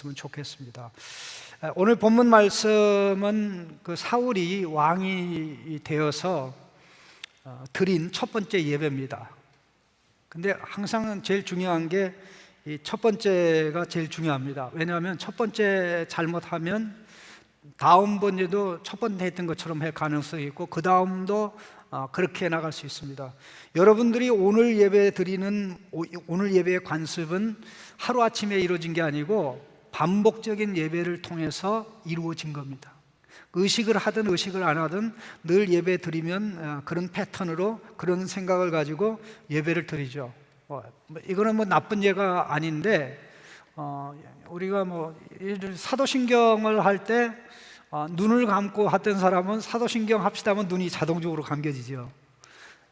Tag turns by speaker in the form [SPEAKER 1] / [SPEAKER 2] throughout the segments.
[SPEAKER 1] 으면 좋겠습니다. 오늘 본문 말씀은 그 사울이 왕이 되어서 드린 첫 번째 예배입니다. 근데 항상 제일 중요한 게 이 첫 번째가 제일 중요합니다. 왜냐하면 첫 번째 잘못하면 다음번에도 첫 번째 했던 것처럼 할 가능성이 있고 그 다음도 그렇게 나갈 수 있습니다. 여러분들이 오늘 예배 드리는 오늘 예배의 관습은 하루아침에 이루어진 게 아니고 반복적인 예배를 통해서 이루어진 겁니다. 의식을 하든 의식을 안 하든 늘 예배 드리면 그런 패턴으로 그런 생각을 가지고 예배를 드리죠. 이거는 나쁜 예가 아닌데 우리가 사도신경을 할 때 눈을 감고 하던 사람은 사도신경 합시다 하면 눈이 자동적으로 감겨지죠.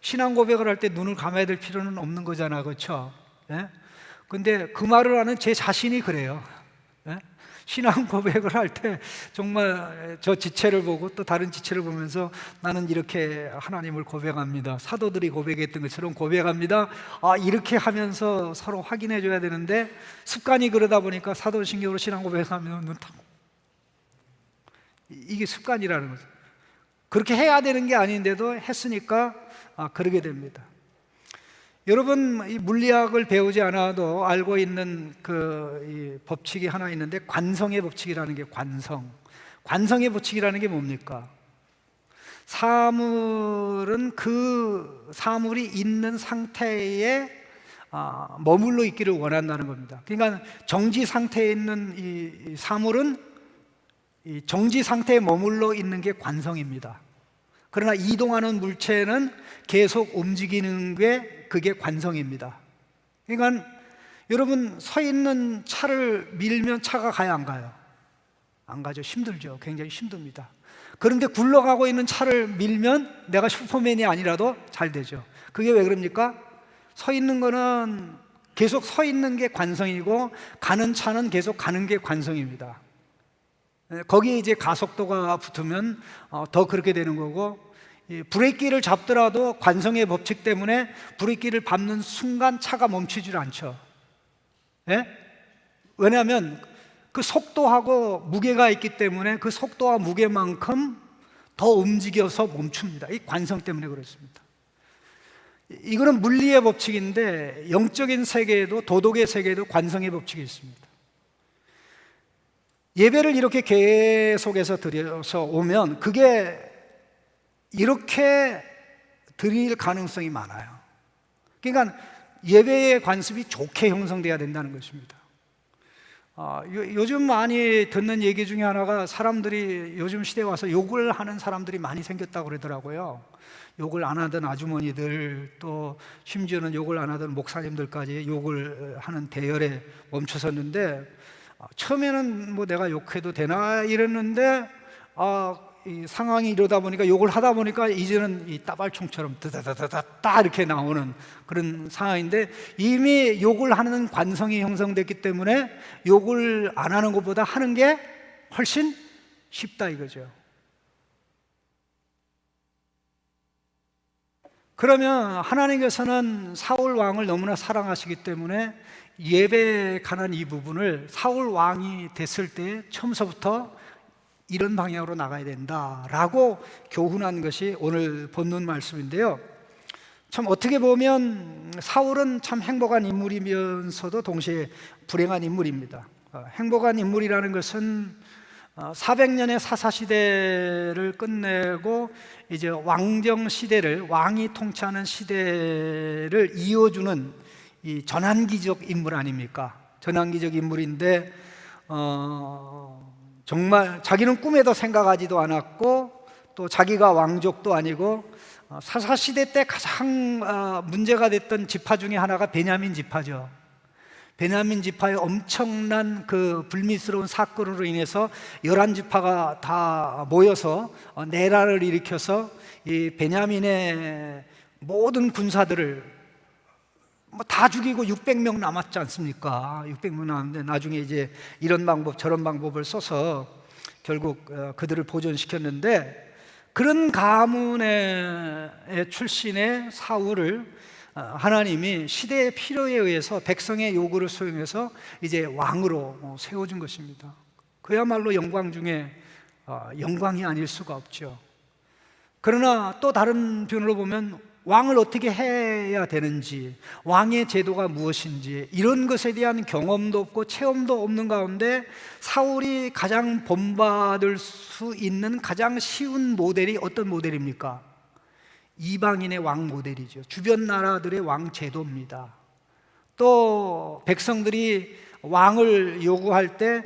[SPEAKER 1] 신앙 고백을 할 때 눈을 감아야 될 필요는 없는 거잖아, 그렇죠? 근데 그 말을 하는 제 자신이 그래요. 신앙 고백을 할 때 정말 저 지체를 보고 또 다른 지체를 보면서 나는 이렇게 하나님을 고백합니다. 사도들이 고백했던 것처럼 고백합니다. 이렇게 하면서 서로 확인해 줘야 되는데 습관이 그러다 보니까 사도신경으로 신앙 고백하면 눈 탁, 이게 습관이라는 거죠. 그렇게 해야 되는 게 아닌데도 했으니까 그러게 됩니다. 여러분, 이 물리학을 배우지 않아도 알고 있는 이 법칙이 하나 있는데 관성의 법칙이라는 게 관성의 법칙이라는 게 뭡니까? 사물은 그 사물이 있는 상태에 머물러 있기를 원한다는 겁니다. 그러니까 정지 상태에 있는 이 사물은 이 정지 상태에 머물러 있는 게 관성입니다. 그러나 이동하는 물체는 계속 움직이는 게 그게 관성입니다. 그러니까 여러분, 서 있는 차를 밀면 차가 가요, 안 가요? 안 가죠. 힘들죠. 굉장히 힘듭니다. 그런데 굴러가고 있는 차를 밀면 내가 슈퍼맨이 아니라도 잘 되죠. 그게 왜 그럽니까? 서 있는 거는 계속 서 있는 게 관성이고 가는 차는 계속 가는 게 관성입니다. 거기에 이제 가속도가 붙으면 더 그렇게 되는 거고, 브레이크를 잡더라도 관성의 법칙 때문에 브레이크를 밟는 순간 차가 멈추질 않죠. 왜냐하면 그 속도하고 무게가 있기 때문에 그 속도와 무게만큼 더 움직여서 멈춥니다. 이 관성 때문에 그렇습니다. 이거는 물리의 법칙인데 영적인 세계에도 도덕의 세계에도 관성의 법칙이 있습니다. 예배를 이렇게 계속해서 드려서 오면 그게 이렇게 드릴 가능성이 많아요. 그러니까 예배의 관습이 좋게 형성돼야 된다는 것입니다. 요즘 많이 듣는 얘기 중에 하나가 사람들이 요즘 시대에 와서 욕을 하는 사람들이 많이 생겼다고 그러더라고요. 욕을 안 하던 아주머니들, 또 심지어는 욕을 안 하던 목사님들까지 욕을 하는 대열에 멈춰섰는데, 처음에는 내가 욕해도 되나 이랬는데 이 상황이 이러다 보니까 욕을 하다 보니까 이제는 이 따발총처럼 따다다다다 이렇게 나오는 그런 상황인데, 이미 욕을 하는 관성이 형성됐기 때문에 욕을 안 하는 것보다 하는 게 훨씬 쉽다 이거죠. 그러면 하나님께서는 사울 왕을 너무나 사랑하시기 때문에 예배에 관한 이 부분을 사울 왕이 됐을 때 처음서부터 이런 방향으로 나가야 된다라고 교훈한 것이 오늘 본문 말씀인데요. 참 어떻게 보면 사울은 참 행복한 인물이면서도 동시에 불행한 인물입니다. 행복한 인물이라는 것은 400년의 사사시대를 끝내고 이제 왕정 시대를, 왕이 통치하는 시대를 이어주는 이 전환기적 인물 아닙니까? 전환기적 인물인데 정말 자기는 꿈에도 생각하지도 않았고 또 자기가 왕족도 아니고 사사시대 때 가장 문제가 됐던 지파 중에 하나가 베냐민 지파죠. 베냐민 지파의 엄청난 그 불미스러운 사건으로 인해서 11지파가 다 모여서 내란을 일으켜서 이 베냐민의 모든 군사들을 다 죽이고 600명 남았지 않습니까? 600명 남았는데 나중에 이제 이런 방법 저런 방법을 써서 결국 그들을 보존시켰는데, 그런 가문의 출신의 사울을 하나님이 시대의 필요에 의해서 백성의 요구를 수용해서 이제 왕으로 세워준 것입니다. 그야말로 영광 중에 영광이 아닐 수가 없죠. 그러나 또 다른 변으로 보면 왕을 어떻게 해야 되는지, 왕의 제도가 무엇인지 이런 것에 대한 경험도 없고 체험도 없는 가운데 사울이 가장 본받을 수 있는 가장 쉬운 모델이 어떤 모델입니까? 이방인의 왕 모델이죠. 주변 나라들의 왕 제도입니다. 또 백성들이 왕을 요구할 때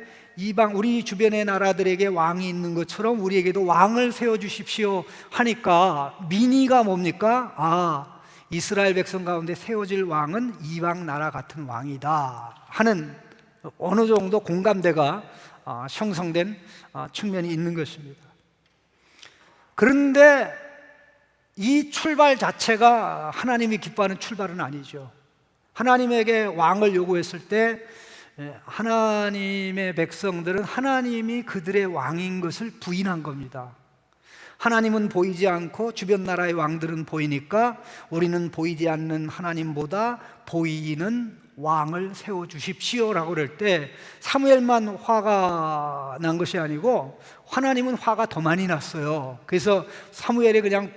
[SPEAKER 1] 우리 주변의 나라들에게 왕이 있는 것처럼 우리에게도 왕을 세워주십시오 하니까 민의가 뭡니까? 이스라엘 백성 가운데 세워질 왕은 이방 나라 같은 왕이다 하는 어느 정도 공감대가 형성된 측면이 있는 것입니다. 그런데 이 출발 자체가 하나님이 기뻐하는 출발은 아니죠. 하나님에게 왕을 요구했을 때 하나님의 백성들은 하나님이 그들의 왕인 것을 부인한 겁니다. 하나님은 보이지 않고 주변 나라의 왕들은 보이니까 우리는 보이지 않는 하나님보다 보이는 왕을 세워주십시오라고 그럴 때 사무엘만 화가 난 것이 아니고 하나님은 화가 더 많이 났어요. 그래서 사무엘이 그냥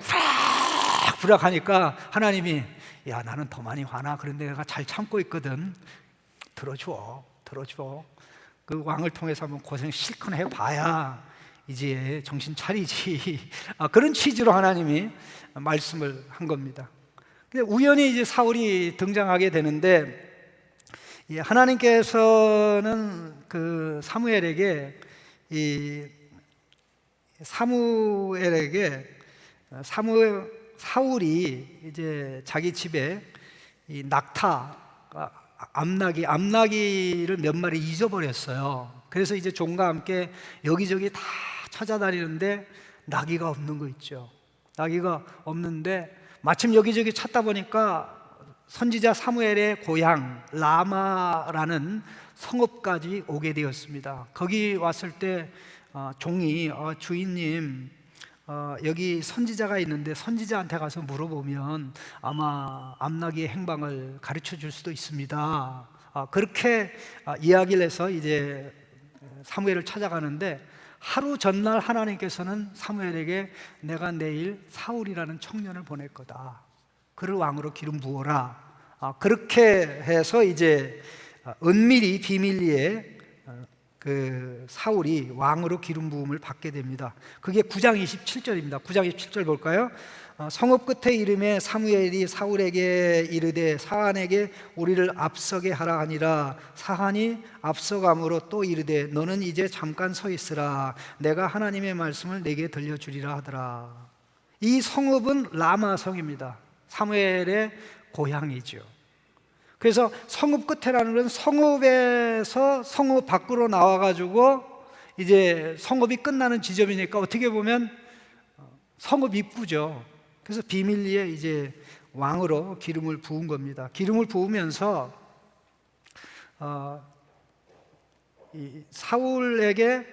[SPEAKER 1] 부락 하니까 하나님이 야, 나는 더 많이 화나. 그런데 내가 잘 참고 있거든. 들어줘. 그 왕을 통해서 한번 고생 실컷 해봐야 이제 정신 차리지. 그런 취지로 하나님이 말씀을 한 겁니다. 근데 우연히 이제 사울이 등장하게 되는데 하나님께서는 그 사울이 이제 자기 집에 이 암나기를 몇 마리 잊어버렸어요. 그래서 이제 종과 함께 여기저기 다 찾아다니는데 나귀가 없는 거 있죠. 나귀가 없는데 마침 여기저기 찾다 보니까 선지자 사무엘의 고향 라마라는 성읍까지 오게 되었습니다. 거기 왔을 때 종이 주인님 여기 선지자가 있는데 선지자한테 가서 물어보면 아마 암나기의 행방을 가르쳐 줄 수도 있습니다. 그렇게 이야기를 해서 이제 사무엘을 찾아가는데 하루 전날 하나님께서는 사무엘에게 내가 내일 사울이라는 청년을 보낼 거다. 그를 왕으로 기름 부어라. 그렇게 해서 이제 은밀히 비밀리에 그 사울이 왕으로 기름 부음을 받게 됩니다. 그게 9장 27절입니다. 9장 27절 볼까요? 성읍 끝에 이름에 사무엘이 사울에게 이르되 사한에게 우리를 앞서게 하라 하니라. 사한이 앞서감으로 또 이르되 너는 이제 잠깐 서 있으라. 내가 하나님의 말씀을 내게 들려주리라 하더라. 이 성읍은 라마 성입니다. 사무엘의 고향이죠. 그래서 성읍 끝에라는 건 성읍에서 성읍 밖으로 나와가지고 이제 성읍이 끝나는 지점이니까 어떻게 보면 성읍 입구죠. 그래서 비밀리에 이제 왕으로 기름을 부은 겁니다. 기름을 부으면서 사울에게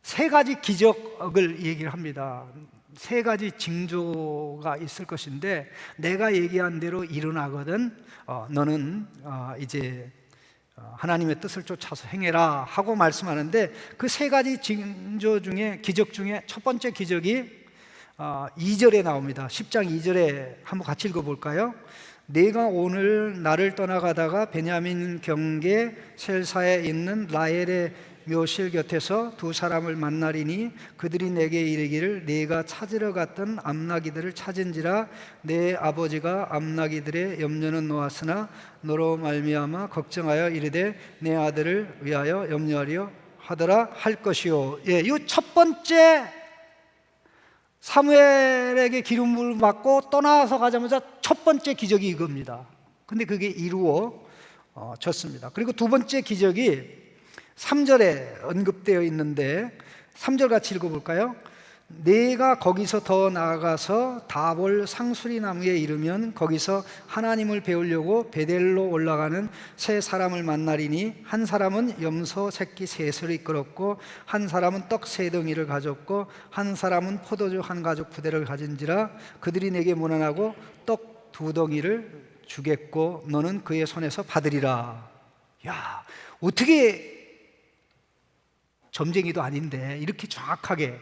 [SPEAKER 1] 세 가지 기적을 얘기를 합니다. 세 가지 징조가 있을 것인데 내가 얘기한 대로 일어나거든 너는 이제 하나님의 뜻을 쫓아서 행해라 하고 말씀하는데 그 세 가지 징조 중에 기적 중에 첫 번째 기적이 2절에 나옵니다. 10장 2절에 한번 같이 읽어볼까요? 내가 오늘 나를 떠나가다가 베냐민 경계 셀사에 있는 라헬의 묘실 곁에서 두 사람을 만나리니 그들이 내게 이르기를 네가 찾으러 갔던 암나기들을 찾은지라 내 아버지가 암나기들의 염려는 놓았으나 너로 말미암아 걱정하여 이르되 내 아들을 위하여 염려하려 하더라 할 것이요. 이 첫 번째 사무엘에게 기름을 받고 떠나서 가자마자 첫 번째 기적이 이겁니다. 근데 그게 이루어졌습니다. 그리고 두 번째 기적이 3절에 언급되어 있는데 3절 같이 읽어볼까요? 내가 거기서 더 나아가서 다볼 상수리 나무에 이르면 거기서 하나님을 배우려고 베델로 올라가는 세 사람을 만나리니 한 사람은 염소 새끼 셋을 이끌었고 한 사람은 떡 세 덩이를 가졌고 한 사람은 포도주 한 가죽 부대를 가진지라 그들이 내게 문안하고 떡 두 덩이를 주겠고 너는 그의 손에서 받으리라. 야, 어떻게 점쟁이도 아닌데 이렇게 정확하게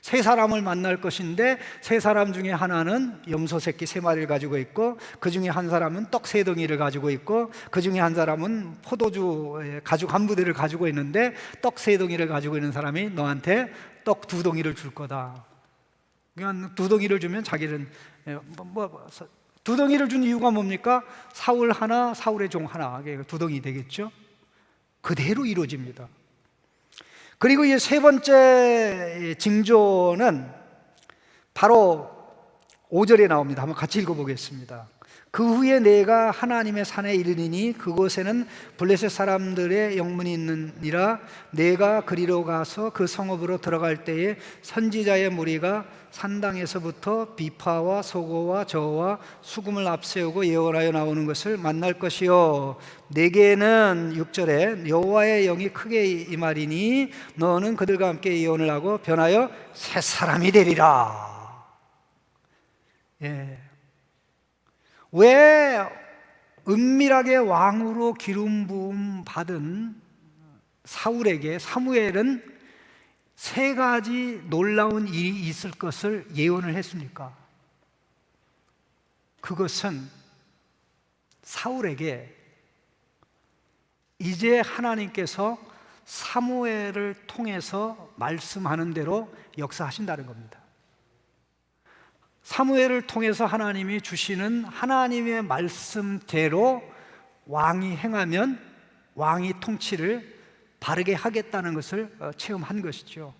[SPEAKER 1] 세 사람을 만날 것인데 세 사람 중에 하나는 염소 새끼 세 마리를 가지고 있고 그 중에 한 사람은 떡 세 덩이를 가지고 있고 그 중에 한 사람은 포도주 가죽 한 부대를 가지고 있는데 떡 세 덩이를 가지고 있는 사람이 너한테 떡 두 덩이를 줄 거다. 그러니까 두 덩이를 주면 자기는 두 덩이를 준 이유가 뭡니까? 사울 하나, 사울의 종 하나, 두 덩이 되겠죠? 그대로 이루어집니다. 그리고 이 세 번째 징조는 바로 5절에 나옵니다. 한번 같이 읽어보겠습니다. 그 후에 내가 하나님의 산에 이르리니 그곳에는 블레셋 사람들의 영문이 있느니라. 내가 그리로 가서 그 성읍으로 들어갈 때에 선지자의 무리가 산당에서부터 비파와 소고와 저와 수금을 앞세우고 예언하여 나오는 것을 만날 것이요 내게는 6절에 여호와의 영이 크게 임하리니 너는 그들과 함께 예언을 하고 변하여 새 사람이 되리라. 왜 은밀하게 왕으로 기름 부음 받은 사울에게 사무엘은 세 가지 놀라운 일이 있을 것을 예언을 했습니까? 그것은 사울에게 이제 하나님께서 사무엘을 통해서 말씀하는 대로 역사하신다는 겁니다. 사무엘을 통해서 하나님이 주시는 하나님의 말씀대로 왕이 행하면 왕이 통치를 바르게 하겠다는 것을 체험한 것이죠.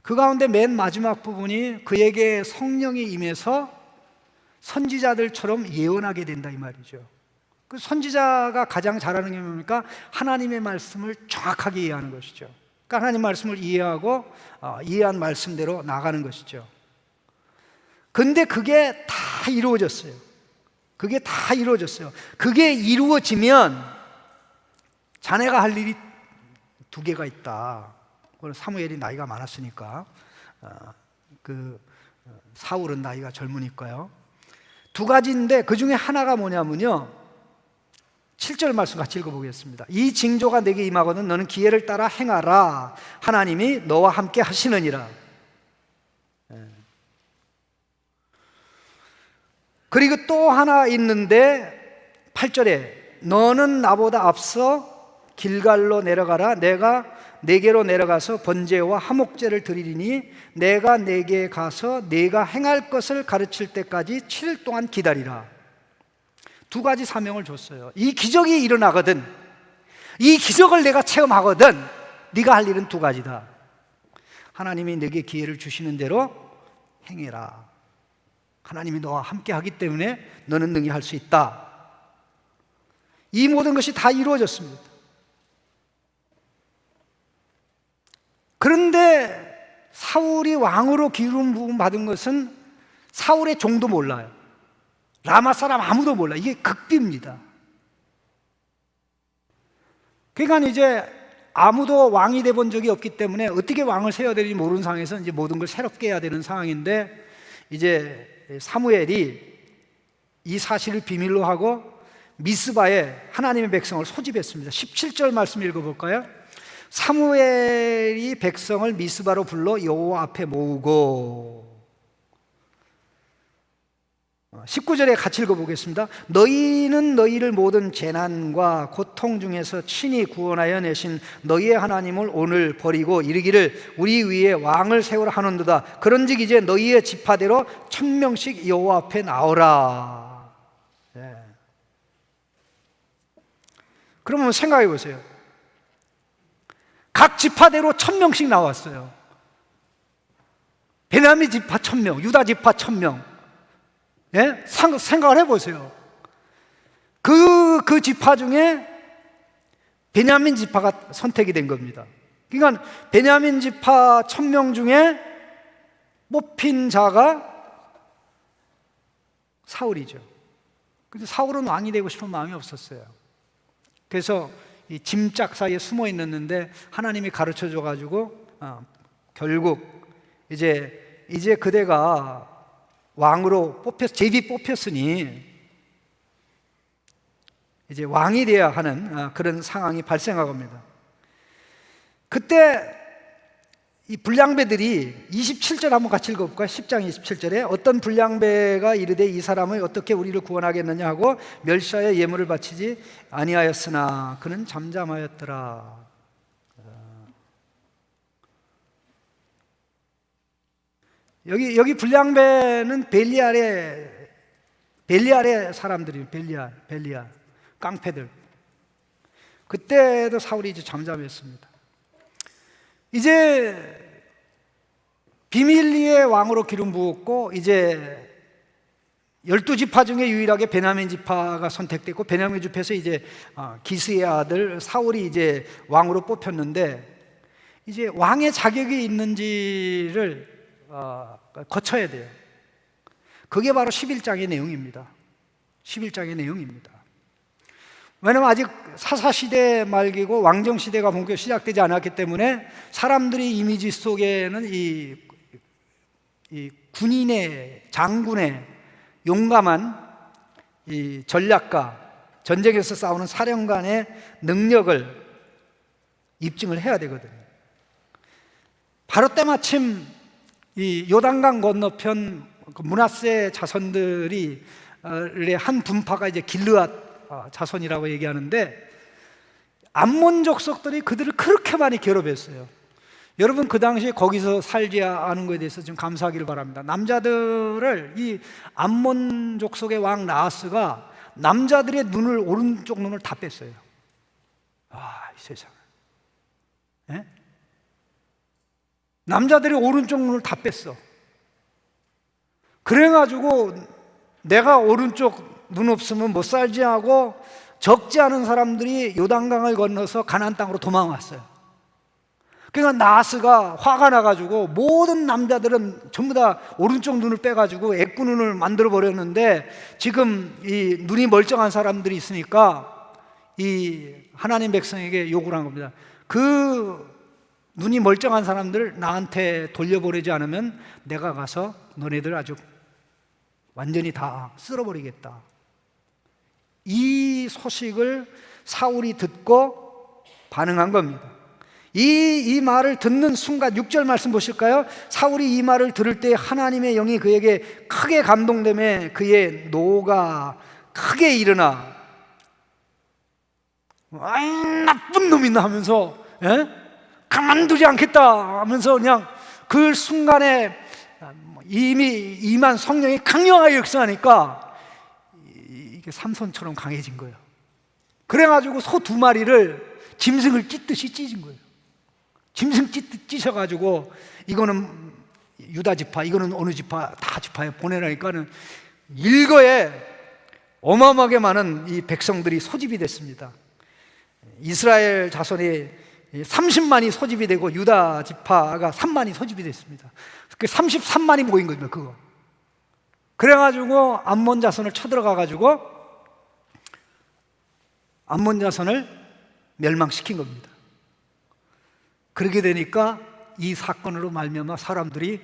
[SPEAKER 1] 그 가운데 맨 마지막 부분이 그에게 성령이 임해서 선지자들처럼 예언하게 된다 이 말이죠. 그 선지자가 가장 잘하는 게 뭡니까? 하나님의 말씀을 정확하게 이해하는 것이죠. 그러니까 하나님 말씀을 이해하고 이해한 말씀대로 나가는 것이죠. 근데 그게 다 이루어졌어요. 그게 다 이루어졌어요. 그게 이루어지면 자네가 할 일이 두 개가 있다. 사무엘이 나이가 많았으니까 사울은 나이가 젊으니까요. 두 가지인데 그 중에 하나가 뭐냐면요 7절 말씀 같이 읽어보겠습니다. 이 징조가 내게 임하거든 너는 기회를 따라 행하라. 하나님이 너와 함께 하시느니라. 그리고 또 하나 있는데 8절에 너는 나보다 앞서 길갈로 내려가라. 내가 네게로 내려가서 번제와 화목제를 드리리니 내가 네게 가서 네가 행할 것을 가르칠 때까지 7일 동안 기다리라. 두 가지 사명을 줬어요. 이 기적이 일어나거든, 이 기적을 내가 체험하거든, 네가 할 일은 두 가지다. 하나님이 네게 기회를 주시는 대로 행해라. 하나님이 너와 함께 하기 때문에 너는 능히 할 수 있다. 이 모든 것이 다 이루어졌습니다. 그런데 사울이 왕으로 기름 부음 받은 것은 사울의 종도 몰라요. 라마 사람 아무도 몰라. 이게 극비입니다. 그러니까 이제 아무도 왕이 돼 본 적이 없기 때문에 어떻게 왕을 세워야 되는지 모르는 상황에서 이제 모든 걸 새롭게 해야 되는 상황인데 이제 사무엘이 이 사실을 비밀로 하고 미스바에 하나님의 백성을 소집했습니다. 17절 말씀 읽어볼까요? 사무엘이 백성을 미스바로 불러 여호와 앞에 모으고 19절에 같이 읽어보겠습니다. 너희는 너희를 모든 재난과 고통 중에서 친히 구원하여 내신 너희의 하나님을 오늘 버리고 이르기를 우리 위에 왕을 세우라 하는도다. 그런즉 이제 너희의 지파대로 1000명씩 여호와 앞에 나오라. 그러면 생각해 보세요. 각 지파대로 1000명씩 나왔어요. 베냐민 지파 1000명, 유다 지파 1000명. 예? 생각을 해보세요. 그 지파 중에 베냐민 지파가 선택이 된 겁니다. 그러니까 베냐민 지파 1000명 중에 뽑힌 자가 사울이죠. 근데 사울은 왕이 되고 싶은 마음이 없었어요. 그래서 이 짐짝 사이에 숨어 있었는데 하나님이 가르쳐 줘가지고 결국 이제 그대가 왕으로 제비 뽑혔으니 이제 왕이 되어야 하는 그런 상황이 발생하겁니다. 그때 이 불량배들이 27절 한번 같이 읽어볼까요? 10장 27절에 어떤 불량배가 이르되 이 사람을 어떻게 우리를 구원하겠느냐 하고 멸시하여 예물을 바치지 아니하였으나 그는 잠잠하였더라. 여기 불량배는 벨리알의 사람들이에요. 벨리알 깡패들. 그때도 사울이 이제 잠잠했습니다. 이제 비밀리에 왕으로 기름 부었고 이제 12지파 중에 유일하게 베냐민 지파가 선택됐고 베냐민 지파에서 이제 기스의 아들 사울이 이제 왕으로 뽑혔는데 이제 왕의 자격이 있는지를 거쳐야 돼요. 그게 바로 11장의 내용입니다. 11장의 내용입니다. 왜냐하면 아직 사사시대 말기고 왕정시대가 본격 시작되지 않았기 때문에 사람들의 이미지 속에는 이 군인의, 장군의 용감한 이 전략가, 전쟁에서 싸우는 사령관의 능력을 입증을 해야 되거든요. 바로 때마침 이 요단강 건너편 므낫세 자손들이 한 분파가 이제 길르앗 자손이라고 얘기하는데 암몬 족속들이 그들을 그렇게 많이 괴롭혔어요. 여러분 그 당시에 거기서 살지 않은 것에 대해서 좀 감사하기를 바랍니다. 남자들을 이 암몬 족속의 왕 나하스가 남자들의 오른쪽 눈을 다 뺐어요. 이 세상. 예? 남자들의 오른쪽 눈을 다 뺐어. 그래가지고 내가 오른쪽 눈 없으면 못 살지 하고 적지 않은 사람들이 요단강을 건너서 가나안 땅으로 도망왔어요. 그러니까 나하스가 화가 나가지고 모든 남자들은 전부 다 오른쪽 눈을 빼가지고 애꾸눈을 만들어 버렸는데 지금 이 눈이 멀쩡한 사람들이 있으니까 이 하나님 백성에게 요구를 한 겁니다. 그 눈이 멀쩡한 사람들 나한테 돌려보내지 않으면 내가 가서 너네들 아주 완전히 다 쓸어버리겠다. 이 소식을 사울이 듣고 반응한 겁니다. 이 말을 듣는 순간 6절 말씀 보실까요? 사울이 이 말을 들을 때 하나님의 영이 그에게 크게 감동되며 그의 노가 크게 일어나 나쁜 놈이나 하면서 가만두지 않겠다 하면서 그냥 그 순간에 이미 임한 성령이 강력하게 역사하니까 이게 삼손처럼 강해진 거예요. 그래가지고 소 2마리를 짐승을 찢듯이 찢은 거예요. 짐승 찢어가지고 이거는 유다 지파, 이거는 어느 지파, 다 지파에 보내라니까는 일거에 어마어마하게 많은 이 백성들이 소집이 됐습니다. 이스라엘 자손이 30만이 소집이 되고 유다 지파가 3만이 소집이 됐습니다. 그 33만이 모인 겁니다. 그거. 그래가지고 암몬 자손을 쳐들어가가지고 암몬 자손을 멸망시킨 겁니다. 그렇게 되니까 이 사건으로 말미암아 사람들이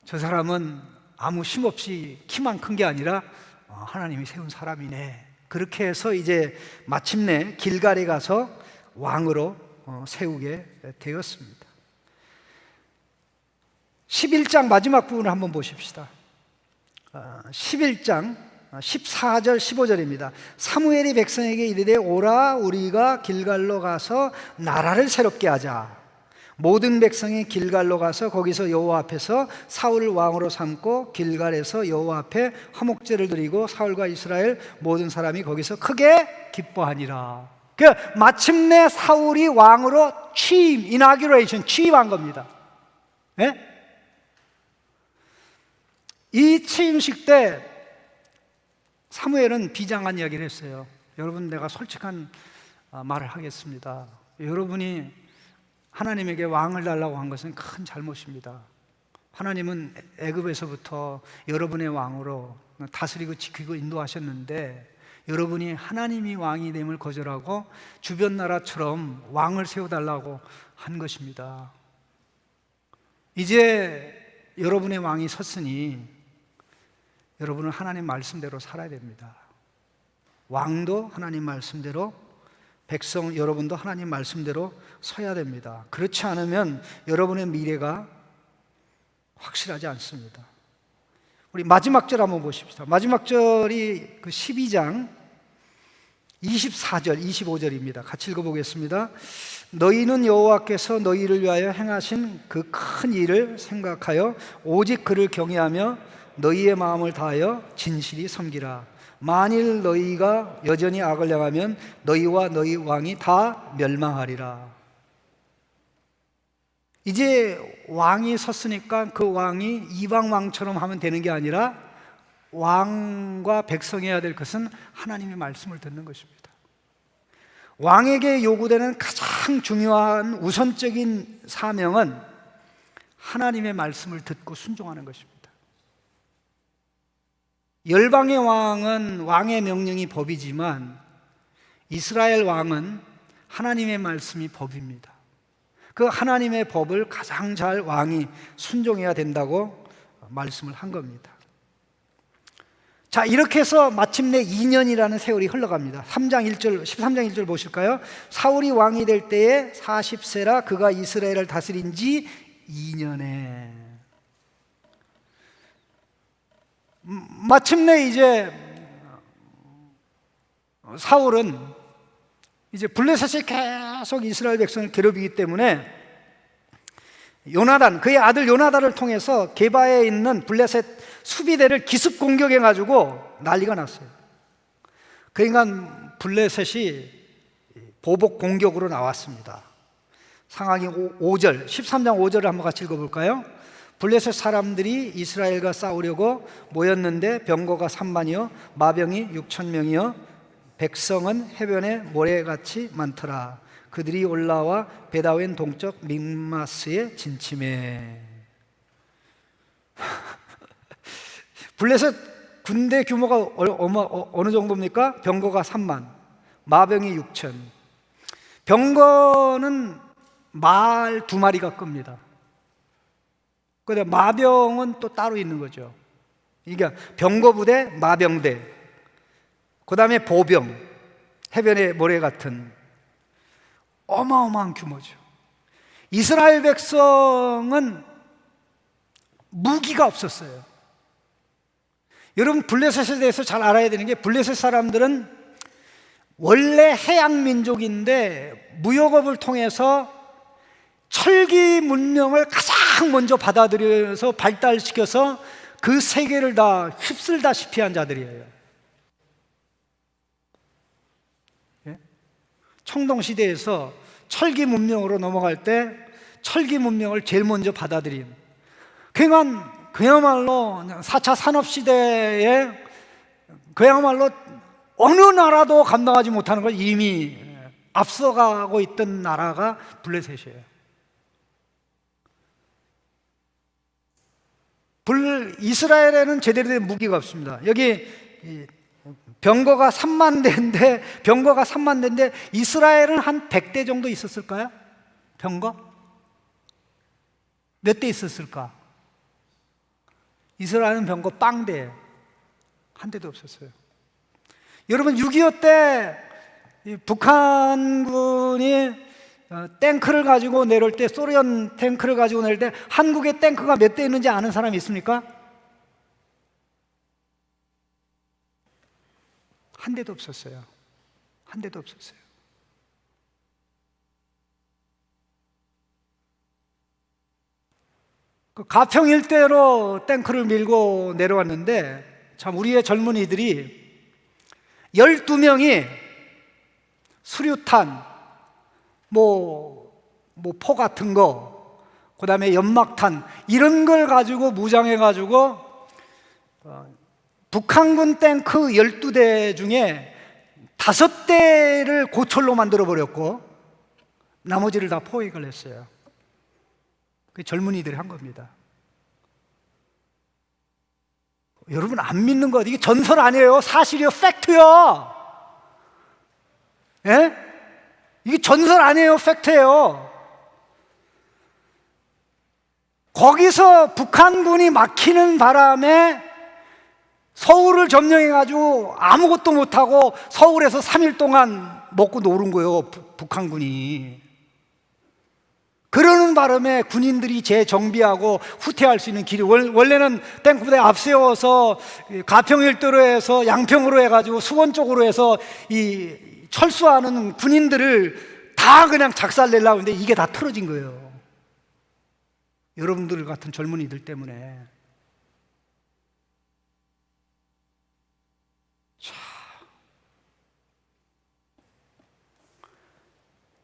[SPEAKER 1] 저 사람은 아무 힘없이 키만 큰 게 아니라 하나님이 세운 사람이네. 그렇게 해서 이제 마침내 길갈에 가서 왕으로 세우게 되었습니다. 11장 마지막 부분을 한번 보십시다. 11장 14절 15절입니다. 사무엘이 백성에게 이르되 오라 우리가 길갈로 가서 나라를 새롭게 하자. 모든 백성이 길갈로 가서 거기서 여호와 앞에서 사울을 왕으로 삼고 길갈에서 여호와 앞에 화목제를 드리고 사울과 이스라엘 모든 사람이 거기서 크게 기뻐하니라. 마침내 사울이 왕으로 취임한 겁니다. 네? 이 취임식 때 사무엘은 비장한 이야기를 했어요. 여러분, 내가 솔직한 말을 하겠습니다. 여러분이 하나님에게 왕을 달라고 한 것은 큰 잘못입니다. 하나님은 애굽에서부터 여러분의 왕으로 다스리고 지키고 인도하셨는데, 여러분이 하나님이 왕이 됨을 거절하고 주변 나라처럼 왕을 세워달라고 한 것입니다. 이제 여러분의 왕이 섰으니 여러분은 하나님 말씀대로 살아야 됩니다. 왕도 하나님 말씀대로, 백성 여러분도 하나님 말씀대로 서야 됩니다. 그렇지 않으면 여러분의 미래가 확실하지 않습니다. 우리 마지막 절 한번 보십시다. 마지막 절이 그 12장 24절, 25절입니다. 같이 읽어보겠습니다. 너희는 여호와께서 너희를 위하여 행하신 그 큰 일을 생각하여 오직 그를 경외하며 너희의 마음을 다하여 진실이 섬기라. 만일 너희가 여전히 악을 행하면 너희와 너희 왕이 다 멸망하리라. 이제 왕이 섰으니까 그 왕이 이방 왕처럼 하면 되는 게 아니라 왕과 백성이 해야 될 것은 하나님의 말씀을 듣는 것입니다. 왕에게 요구되는 가장 중요한 우선적인 사명은 하나님의 말씀을 듣고 순종하는 것입니다. 열방의 왕은 왕의 명령이 법이지만 이스라엘 왕은 하나님의 말씀이 법입니다. 그 하나님의 법을 가장 잘 왕이 순종해야 된다고 말씀을 한 겁니다. 자, 이렇게 해서 마침내 2년이라는 세월이 흘러갑니다. 13장 1절 보실까요? 사울이 왕이 될 때에 40세라 그가 이스라엘을 다스린 지 2년에. 마침내 이제 사울은 이제 블레셋이 계속 이스라엘 백성을 괴롭히기 때문에 요나단, 그의 아들 요나단을 통해서 게바에 있는 블레셋 수비대를 기습 공격해 가지고 난리가 났어요. 그러니까 블레셋이 보복 공격으로 나왔습니다. 상하기 5절, 13장 5절을 한번 같이 읽어볼까요? 블레셋 사람들이 이스라엘과 싸우려고 모였는데 병거가 3만이요 마병이 6,000명이요 백성은 해변에 모래같이 많더라. 그들이 올라와 베다웬 동쪽 믹마스에 진침해. 블레셋 군대 규모가 어느 정도입니까? 병거가 3만, 마병이 6천. 병거는 말 2마리가 끕니다. 그런데 마병은 또 따로 있는 거죠. 그러니까 병거부대, 마병대, 그 다음에 보병, 해변의 모래 같은 어마어마한 규모죠. 이스라엘 백성은 무기가 없었어요. 여러분, 블레셋에 대해서 잘 알아야 되는 게, 블레셋 사람들은 원래 해양 민족인데 무역업을 통해서 철기 문명을 가장 먼저 받아들여서 발달시켜서 그 세계를 다 휩쓸다시피 한 자들이에요. 청동시대에서 철기 문명으로 넘어갈 때 철기 문명을 제일 먼저 받아들인, 그야말로 4차 산업시대에 그야말로 어느 나라도 감당하지 못하는 걸 이미 앞서가고 있던 나라가 블레셋이에요. 이스라엘에는 제대로 된 무기가 없습니다. 여기 병거가 3만 대인데, 병거가 3만 대인데 이스라엘은 한 100대 정도 있었을까요? 병거? 몇 대 있었을까? 이스라엘은 병거 빵대, 한 대도 없었어요. 여러분, 6.25 때 북한군이 탱크를 가지고 내려올 때, 소련 탱크를 가지고 내릴 때 한국의 탱크가 몇 대 있는지 아는 사람이 있습니까? 한 대도 없었어요. 한 대도 없었어요. 그 가평 일대로 탱크를 밀고 내려왔는데, 참 우리의 젊은이들이 12명이 수류탄, 포 같은 거, 그 다음에 연막탄, 이런 걸 가지고 무장해가지고 북한군 탱크 12대 중에 5대를 고철로 만들어 버렸고, 나머지를 다 포획을 했어요. 그 젊은이들이 한 겁니다. 여러분 안 믿는 것, 이게 전설 아니에요. 사실이요. 팩트요. 예? 이게 전설 아니에요. 팩트예요. 거기서 북한군이 막히는 바람에 서울을 점령해가지고 아무것도 못하고 서울에서 3일 동안 먹고 노는 거예요, 북한군이. 그러는 바람에 군인들이 재정비하고 후퇴할 수 있는 길이, 원래는 땡크부대 앞세워서 가평일도로 해서 양평으로 해가지고 수원 쪽으로 해서 이 철수하는 군인들을 다 그냥 작살내려고 하는데 이게 다 틀어진 거예요. 여러분들 같은 젊은이들 때문에.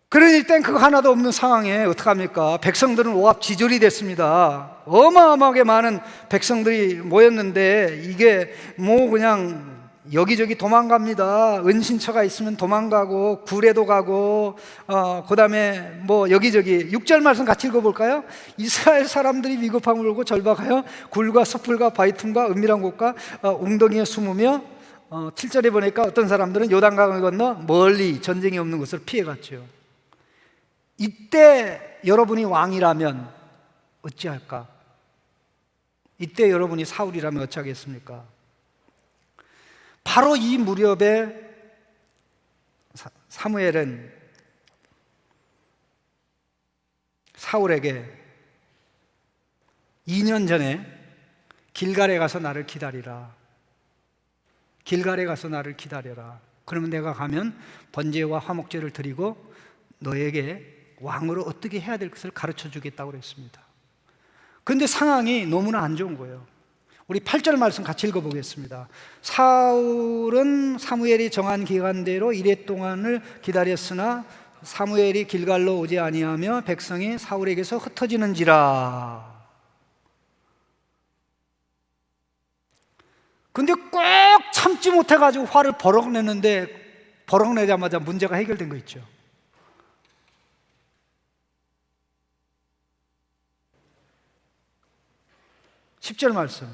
[SPEAKER 1] 그러니 탱크가 하나도 없는 상황에 어떡합니까? 백성들은 오합지졸이 됐습니다. 어마어마하게 많은 백성들이 모였는데 이게 뭐 그냥 여기저기 도망갑니다. 은신처가 있으면 도망가고 굴에도 가고 그 다음에 뭐 여기저기. 6절 말씀 같이 읽어볼까요? 이스라엘 사람들이 위급함을 울고 절박하여 굴과 숲풀과 바위틈과 은밀한 곳과 웅덩이에 숨으며 7절에 보니까 어떤 사람들은 요단강을 건너 멀리 전쟁이 없는 곳을 피해갔죠. 이때 여러분이 왕이라면 어찌할까? 이때 여러분이 사울이라면 어찌하겠습니까? 바로 이 무렵에 사무엘은 사울에게 2년 전에 길갈에 가서 나를 기다리라. 길갈에 가서 나를 기다려라. 그러면 내가 가면 번제와 화목제를 드리고 너에게 왕으로 어떻게 해야 될 것을 가르쳐 주겠다고 그랬습니다. 그런데 상황이 너무나 안 좋은 거예요. 우리 8절 말씀 같이 읽어보겠습니다. 사울은 사무엘이 정한 기간대로 이레 동안을 기다렸으나 사무엘이 길갈로 오지 아니하며 백성이 사울에게서 흩어지는지라. 근데 꼭 참지 못해가지고 화를 버럭 내는데 버럭 내자마자 문제가 해결된 거 있죠. 10절 말씀,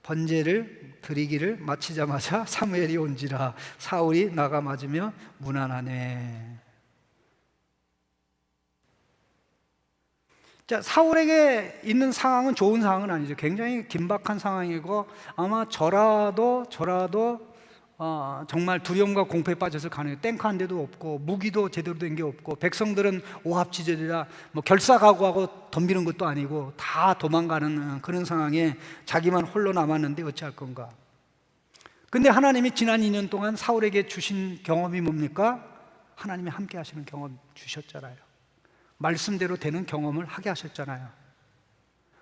[SPEAKER 1] 번제를 드리기를 마치자마자 사무엘이 온지라 사울이 나가 맞으며 무난하네. 자, 사울에게 있는 상황은 좋은 상황은 아니죠. 굉장히 긴박한 상황이고 아마 저라도 정말 두려움과 공포에 빠져서 가는, 탱크 한 대도 없고 무기도 제대로 된 게 없고 백성들은 오합지졸이라 뭐 결사각오하고 덤비는 것도 아니고 다 도망가는 그런 상황에 자기만 홀로 남았는데 어찌할 건가. 근데 하나님이 지난 2년 동안 사울에게 주신 경험이 뭡니까? 하나님이 함께 하시는 경험 주셨잖아요. 말씀대로 되는 경험을 하게 하셨잖아요.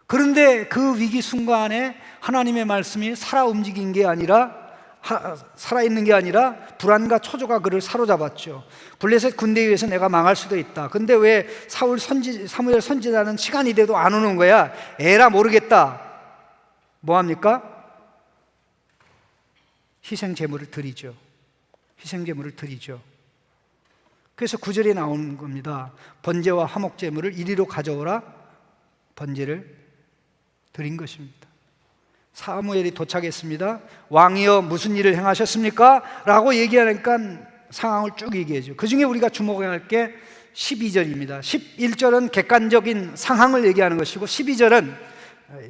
[SPEAKER 1] 그런데 그 위기 순간에 하나님의 말씀이 살아 움직인 게 아니라 살아있는 게 아니라 불안과 초조가 그를 사로잡았죠. 블레셋 군대에 의해서 내가 망할 수도 있다. 근데 왜 사무엘 선지자는 시간이 돼도 안 오는 거야? 에라 모르겠다. 뭐합니까? 희생제물을 드리죠. 희생제물을 드리죠. 그래서 9절에 나오는 겁니다. 번제와 화목제물을 이리로 가져오라. 번제를 드린 것입니다. 사무엘이 도착했습니다. 왕이여 무슨 일을 행하셨습니까? 라고 얘기하니까 상황을 쭉 얘기해줘. 그 중에 우리가 주목해야 할 게 12절입니다 11절은 객관적인 상황을 얘기하는 것이고 12절은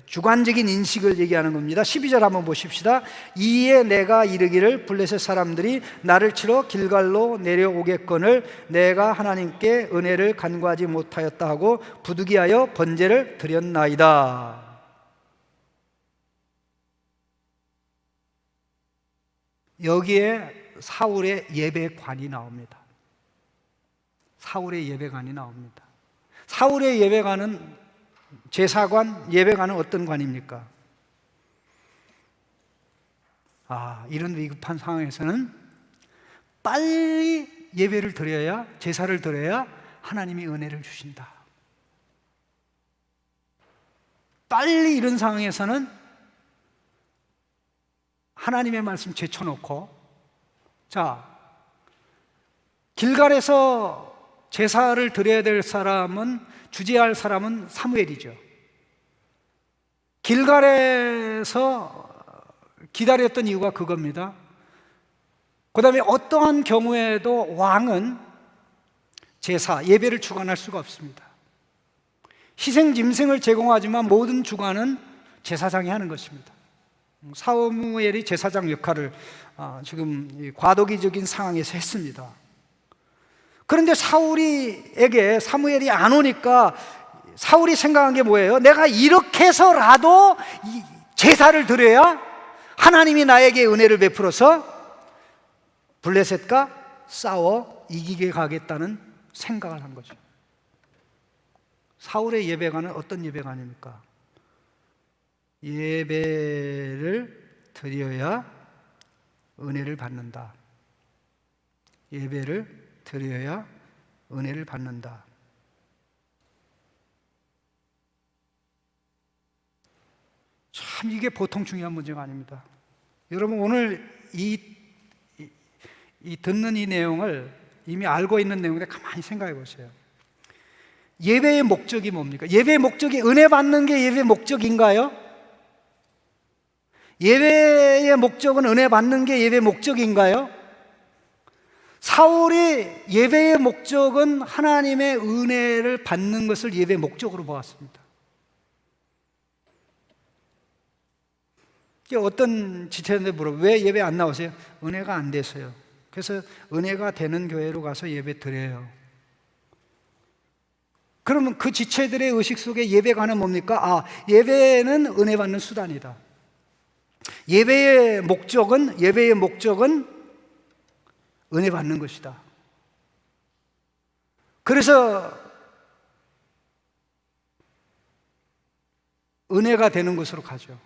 [SPEAKER 1] 주관적인 인식을 얘기하는 겁니다. 12절 한번 보십시다. 이에 내가 이르기를 블레셋 사람들이 나를 치러 길갈로 내려오겠거늘 내가 하나님께 은혜를 간구하지 못하였다 하고 부득이하여 번제를 드렸나이다. 여기에 사울의 예배관이 나옵니다. 사울의 예배관이 나옵니다. 사울의 예배관은 제사관, 예배관은 어떤 관입니까? 이런 위급한 상황에서는 빨리 예배를 드려야, 제사를 드려야 하나님이 은혜를 주신다. 빨리 이런 상황에서는 하나님의 말씀 제쳐놓고, 자, 길갈에서 제사를 드려야 될 사람은, 주재할 사람은 사무엘이죠. 길갈에서 기다렸던 이유가 그겁니다. 그 다음에 어떠한 경우에도 왕은 제사, 예배를 주관할 수가 없습니다. 희생 짐승을 제공하지만 모든 주관은 제사장이 하는 것입니다. 사무엘이 제사장 역할을 지금 과도기적인 상황에서 했습니다. 그런데 사무엘이 안 오니까 사울이 생각한 게 뭐예요? 내가 이렇게 해서라도 제사를 드려야 하나님이 나에게 은혜를 베풀어서 블레셋과 싸워 이기게 가겠다는 생각을 한 거죠. 사울의 예배관은 어떤 예배관입니까? 예배를 드려야 은혜를 받는다. 예배를 드려야 은혜를 받는다. 참 이게 보통 중요한 문제가 아닙니다. 여러분 오늘 이 듣는 이 내용을 이미 알고 있는 내용인데 가만히 생각해 보세요. 예배의 목적이 뭡니까? 예배의 목적이 은혜 받는 게 예배의 목적인가요? 예배의 목적은 은혜 받는 게 예배의 목적인가요? 사울이 예배의 목적은 하나님의 은혜를 받는 것을 예배의 목적으로 보았습니다. 어떤 지체한테 물어, 왜 예배 안 나오세요? 은혜가 안 돼서요. 그래서 은혜가 되는 교회로 가서 예배 드려요. 그러면 그 지체들의 의식 속에 예배가는 뭡니까? 예배는 은혜 받는 수단이다. 예배의 목적은 은혜 받는 것이다. 그래서 은혜가 되는 곳으로 가죠.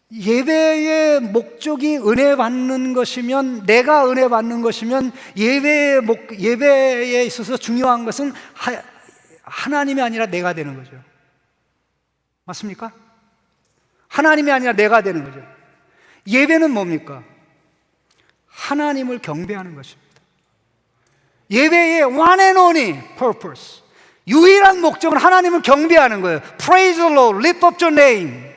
[SPEAKER 1] 예배의 목적이 은혜 받는 것이면, 내가 은혜 받는 것이면 예배에 있어서 중요한 것은 하나님이 아니라 내가 되는 거죠. 맞습니까? 하나님이 아니라 내가 되는 거죠. 예배는 뭡니까? 하나님을 경배하는 것입니다. 예배의 one and only purpose, 유일한 목적은 하나님을 경배하는 거예요. Praise the Lord, lift up your name.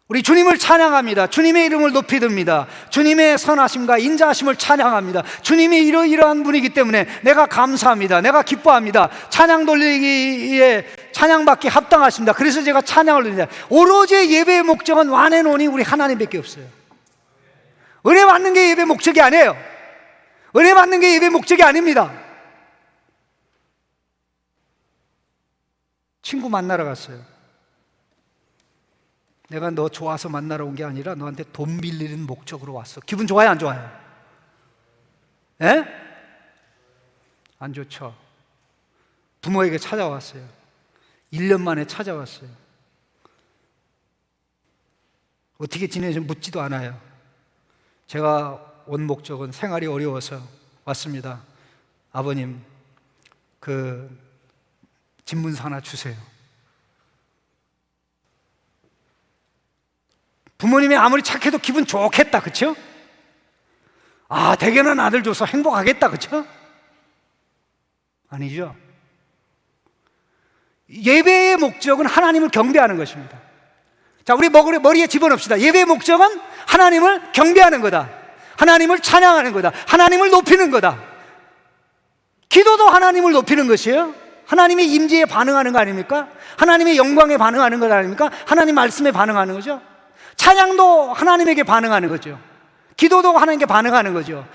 [SPEAKER 1] 우리 주님을 찬양합니다. 주님의 이름을 높이 듭니다. 주님의 선하심과 인자하심을 찬양합니다. 주님이 이러이러한 분이기 때문에 내가 감사합니다. 내가 기뻐합니다. 찬양 돌리기에 찬양받기 합당하십니다. 그래서 제가 찬양을 드립니다. 오로지 예배의 목적은 one and only 우리 하나님밖에 없어요. 은혜 받는 게 예배의 목적이 아니에요. 은혜 받는 게 예배의 목적이 아닙니다. 친구 만나러 갔어요. 내가 너 좋아서 만나러 온 게 아니라 너한테 돈 빌리는 목적으로 왔어. 기분 좋아요, 안 좋아요? 예? 안 좋죠. 부모에게 찾아왔어요. 1년 만에 찾아왔어요. 어떻게 지내는지 묻지도 않아요. 제가 온 목적은 생활이 어려워서 왔습니다. 아버님, 그 집문서 하나 주세요. 부모님이 아무리 착해도 기분 좋겠다, 그쵸? 대견한 아들 줘서 행복하겠다, 그쵸? 아니죠. 예배의 목적은 하나님을 경배하는 것입니다. 자, 우리 머리에 집어넣읍시다. 예배의 목적은 하나님을 경배하는 거다. 하나님을 찬양하는 거다. 하나님을 높이는 거다. 기도도 하나님을 높이는 것이에요. 하나님의 임재에 반응하는 거 아닙니까? 하나님의 영광에 반응하는 것 아닙니까? 하나님 말씀에 반응하는 거죠. 찬양도 하나님에게 반응하는 거죠. 기도도 하나님께 반응하는 거죠.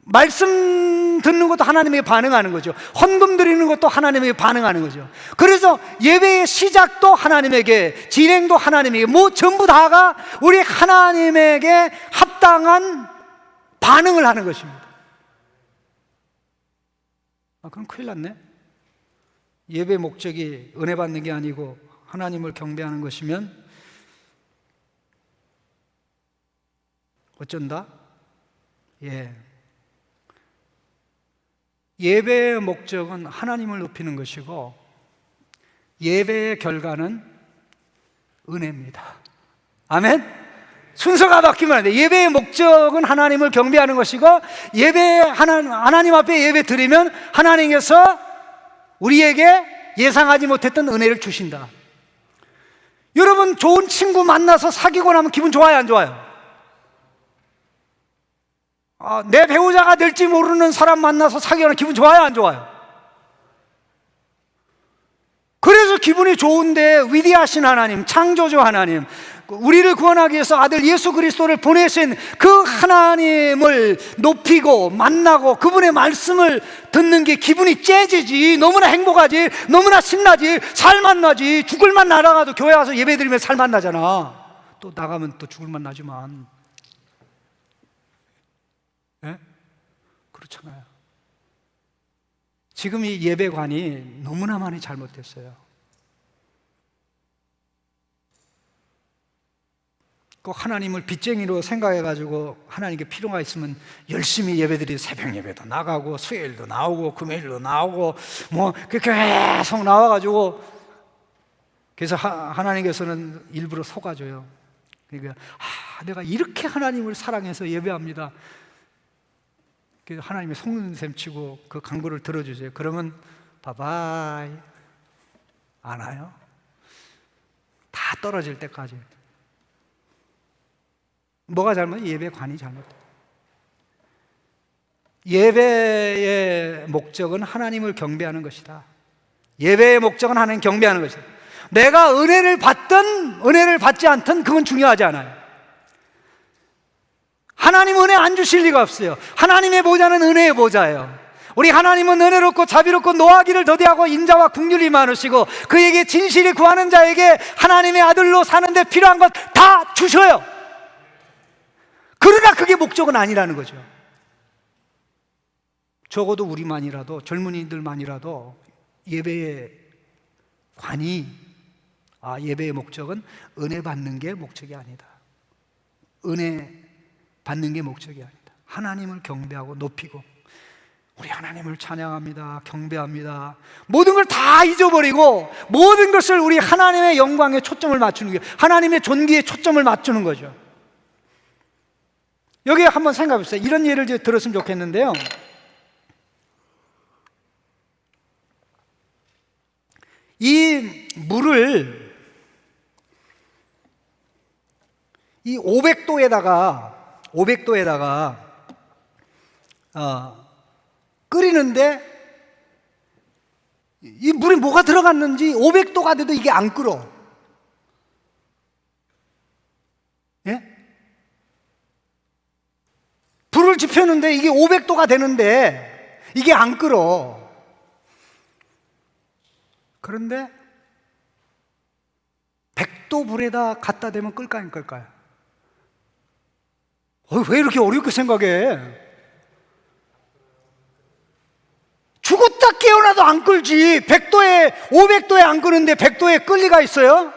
[SPEAKER 1] 말씀 듣는 것도 하나님에게 반응하는 거죠. 헌금 드리는 것도 하나님에게 반응하는 거죠. 그래서 예배의 시작도 하나님에게, 진행도 하나님에게, 전부 다가 우리 하나님에게 합당한 반응을 하는 것입니다. 그럼 큰일 났네. 예배 목적이 은혜 받는 게 아니고 하나님을 경배하는 것이면 어쩐다? 예배의 목적은 하나님을 높이는 것이고 예배의 결과는 은혜입니다. 아멘? 순서가 바뀌면 안 돼. 예배의 목적은 하나님을 경배하는 것이고, 하나님 앞에 예배 드리면 하나님께서 우리에게 예상하지 못했던 은혜를 주신다. 여러분, 좋은 친구 만나서 사귀고 나면 기분 좋아요, 안 좋아요? 내 배우자가 될지 모르는 사람 만나서 사귀면 기분 좋아요, 안 좋아요? 그래서 기분이 좋은데, 위대하신 하나님, 창조주 하나님, 우리를 구원하기 위해서 아들 예수 그리스도를 보내신 그 하나님을 높이고 만나고 그분의 말씀을 듣는 게 기분이 째지지. 너무나 행복하지, 너무나 신나지, 살만 나지. 죽을만 날아가도 교회 와서 예배드리면 살만 나잖아. 또 나가면 또 죽을만 나지만, 그렇잖아요. 지금 이 예배관이 너무나 많이 잘못됐어요. 꼭 하나님을 빚쟁이로 생각해가지고 하나님께 필요가 있으면 열심히 예배드리고, 새벽 예배도 나가고 수요일도 나오고 금요일도 나오고 뭐 계속 나와가지고, 그래서 하나님께서는 일부러 속아줘요. 그러니까 내가 이렇게 하나님을 사랑해서 예배합니다. 그래서 하나님이 속는 셈 치고 그 강구를 들어주세요. 그러면 바바이 안 와요. 다 떨어질 때까지. 뭐가 잘못? 예배관이 잘못돼. 예배의 목적은 하나님을 경배하는 것이다. 예배의 목적은 하나님 경배하는 것이다. 내가 은혜를 받든 은혜를 받지 않든 그건 중요하지 않아요. 하나님 은혜 안 주실 리가 없어요. 하나님의 보좌는 은혜의 보좌예요. 우리 하나님은 은혜롭고 자비롭고 노하기를 더디하고 인자와 긍휼이 많으시고, 그에게 진실이 구하는 자에게 하나님의 아들로 사는데 필요한 것 다 주셔요. 그러나 그게 목적은 아니라는 거죠. 적어도 우리만이라도, 젊은이들만이라도 예배의 관이, 예배의 목적은 은혜 받는 게 목적이 아니다. 은혜 받는 게 목적이 아니다. 하나님을 경배하고 높이고, 우리 하나님을 찬양합니다, 경배합니다. 모든 걸 다 잊어버리고 모든 것을 우리 하나님의 영광에 초점을 맞추는 게, 하나님의 존귀에 초점을 맞추는 거죠. 여기 한번 생각해 보세요. 이런 예를 들었으면 좋겠는데요. 이 물을 이 500도에다가 끓이는데, 이 물에 뭐가 들어갔는지 500도가 돼도 이게 안 끓어. 예? 불을 지폈는데 이게 500도가 되는데 이게 안 끓어. 그런데 100도 불에다 갖다 대면 끓까요, 안 끓까요? 왜 이렇게 어렵게 생각해? 죽었다 깨어나도 안 끓지. 500도에 안 끓는데 100도에 끓 리가 있어요?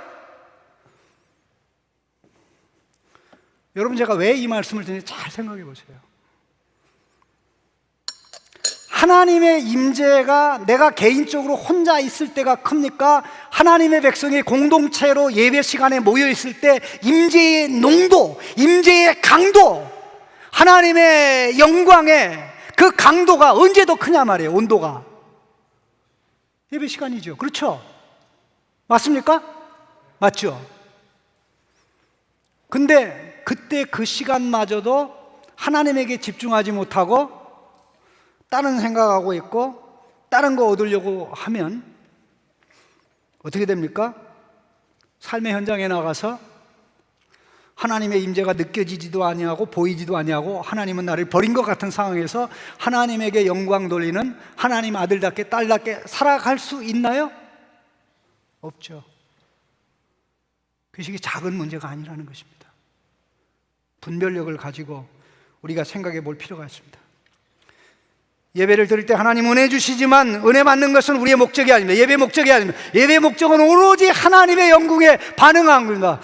[SPEAKER 1] 여러분, 제가 왜 이 말씀을 드리는지 잘 생각해 보세요. 하나님의 임재가 내가 개인적으로 혼자 있을 때가 큽니까? 하나님의 백성이 공동체로 예배 시간에 모여 있을 때 임재의 농도, 임재의 강도, 하나님의 영광의 그 강도가 언제 더 크냐 말이에요. 온도가 예배 시간이죠. 그렇죠? 맞습니까? 맞죠? 근데 그때 그 시간마저도 하나님에게 집중하지 못하고 다른 생각하고 있고 다른 거 얻으려고 하면 어떻게 됩니까? 삶의 현장에 나가서 하나님의 임재가 느껴지지도 아니하고 보이지도 아니하고, 하나님은 나를 버린 것 같은 상황에서 하나님에게 영광 돌리는 하나님 아들답게 딸답게 살아갈 수 있나요? 없죠. 그것이 작은 문제가 아니라는 것입니다. 분별력을 가지고 우리가 생각해 볼 필요가 있습니다. 예배를 드릴 때 하나님 은혜 주시지만 은혜 받는 것은 우리의 목적이 아닙니다. 예배의 목적이 아닙니다. 예배의 목적은 오로지 하나님의 영광에 반응하는 겁니다.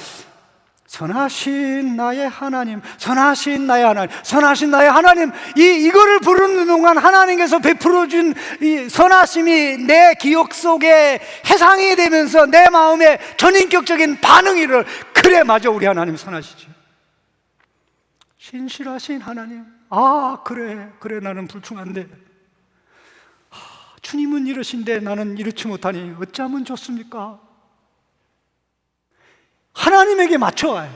[SPEAKER 1] 선하신 나의 하나님, 선하신 나의 하나님, 선하신 나의 하나님, 이거를 부르는 동안 하나님께서 베풀어준 이 선하심이 내 기억 속에 해상이 되면서 내 마음에 전인격적인 반응이 일어나요. 그래, 맞아, 우리 하나님 선하시지. 신실하신 하나님, 아 그래 나는 불충한데 주님은 이러신데 나는 이렇지 못하니 어찌하면 좋습니까? 하나님에게 맞춰와요.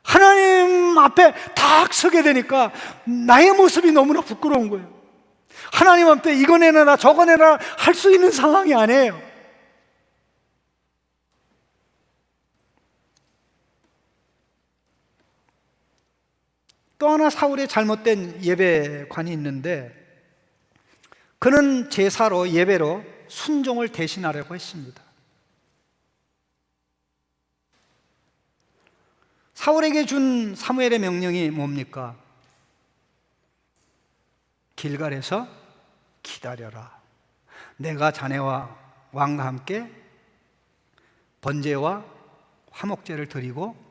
[SPEAKER 1] 하나님 앞에 딱 서게 되니까 나의 모습이 너무나 부끄러운 거예요. 하나님 앞에 이거 내놔라 저거 내놔라 할 수 있는 상황이 아니에요. 또 하나 사울의 잘못된 예배관이 있는데, 그는 제사로 예배로 순종을 대신하려고 했습니다. 사울에게 준 사무엘의 명령이 뭡니까? 길갈에서 기다려라. 내가 자네와 왕과 함께 번제와 화목제를 드리고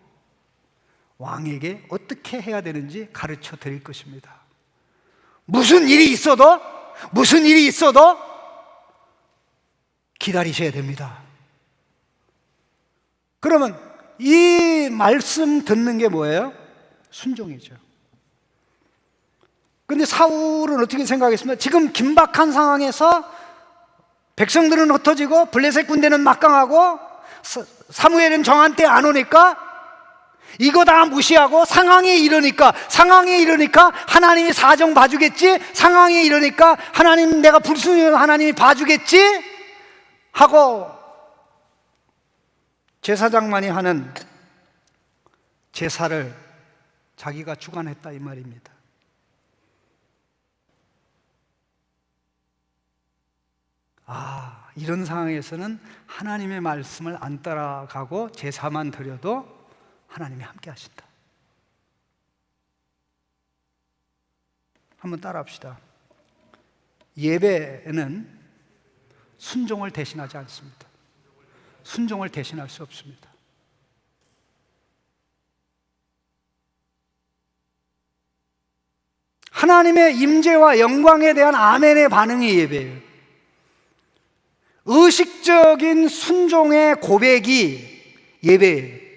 [SPEAKER 1] 왕에게 어떻게 해야 되는지 가르쳐 드릴 것입니다. 무슨 일이 있어도 기다리셔야 됩니다. 그러면 이 말씀 듣는 게 뭐예요? 순종이죠. 그런데 사울은 어떻게 생각했습니까? 지금 긴박한 상황에서 백성들은 흩어지고 블레셋 군대는 막강하고 사무엘은 정한 때 안 오니까 이거 다 무시하고 상황이 이러니까 하나님이 사정 봐주겠지, 상황이 이러니까 하나님 내가 불순종해서 하나님이 봐주겠지 하고 제사장만이 하는 제사를 자기가 주관했다 이 말입니다. 이런 상황에서는 하나님의 말씀을 안 따라가고 제사만 드려도 하나님이 함께 하신다. 한번 따라합시다. 예배는 순종을 대신하지 않습니다. 순종을 대신할 수 없습니다. 하나님의 임재와 영광에 대한 아멘의 반응이 예배예요. 의식적인 순종의 고백이 예배예요.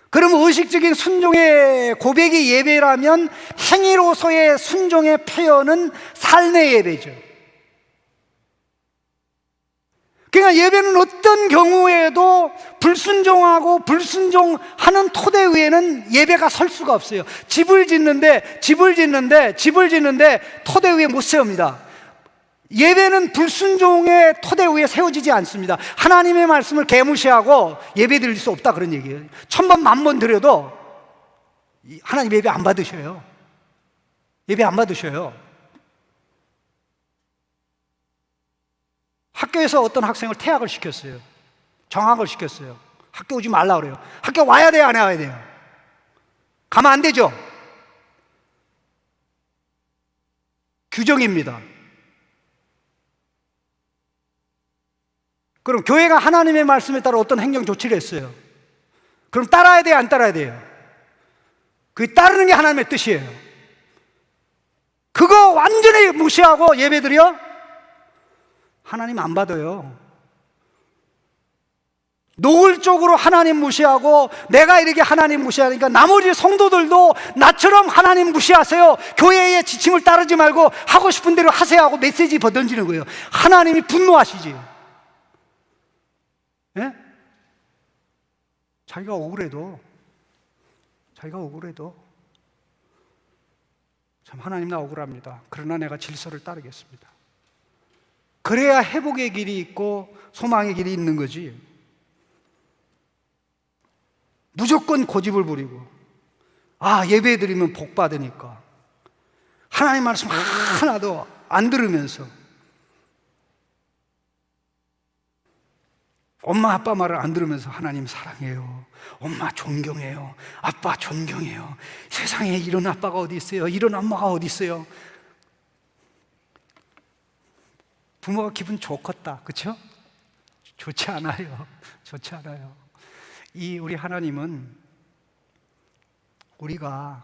[SPEAKER 1] 그럼 의식적인 순종의 고백이 예배라면 행위로서의 순종의 표현은 삶의 예배죠. 그러니까 예배는 어떤 경우에도 불순종하고 불순종하는 토대 위에는 예배가 설 수가 없어요. 집을 짓는데 토대 위에 못 세웁니다. 예배는 불순종의 토대 위에 세워지지 않습니다. 하나님의 말씀을 개무시하고 예배 드릴 수 없다 그런 얘기예요. 1000번, 10,000번 드려도 하나님 예배 안 받으셔요. 예배 안 받으셔요. 학교에서 어떤 학생을 퇴학을 시켰어요. 정학을 시켰어요. 학교 오지 말라 그래요. 학교 와야 돼요, 안 와야 돼요? 가면 안 되죠. 규정입니다. 그럼 교회가 하나님의 말씀에 따라 어떤 행정 조치를 했어요. 그럼 따라야 돼요, 안 따라야 돼요? 그 따르는 게 하나님의 뜻이에요. 그거 완전히 무시하고 예배드려? 하나님 안 받아요. 노골적으로 하나님 무시하고 내가 이렇게 하나님 무시하니까 나머지 성도들도 나처럼 하나님 무시하세요, 교회의 지침을 따르지 말고 하고 싶은 대로 하세요 하고 메시지 던지는 거예요. 하나님이 분노하시지. 예? 자기가 억울해도 참 하나님 나 억울합니다. 그러나 내가 질서를 따르겠습니다. 그래야 회복의 길이 있고 소망의 길이 있는 거지. 무조건 고집을 부리고 예배 드리면 복 받으니까 하나님 말씀 하나도 안 들으면서 엄마 아빠 말을 안 들으면서 하나님 사랑해요, 엄마 존경해요, 아빠 존경해요, 세상에 이런 아빠가 어디 있어요, 이런 엄마가 어디 있어요. 부모가 기분 좋겠다, 그렇죠? 좋지 않아요. 우리 하나님은 우리가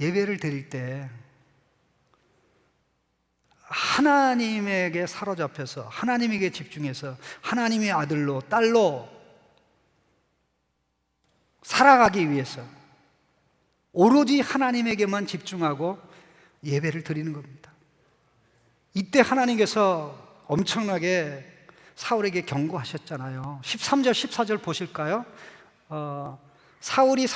[SPEAKER 1] 예배를 드릴 때 하나님에게 사로잡혀서 하나님에게 집중해서 하나님의 아들로 딸로 살아가기 위해서 오로지 하나님에게만 집중하고 예배를 드리는 겁니다. 이때 하나님께서 엄청나게 사울에게 경고하셨잖아요. 13절 14절 보실까요? 사무엘이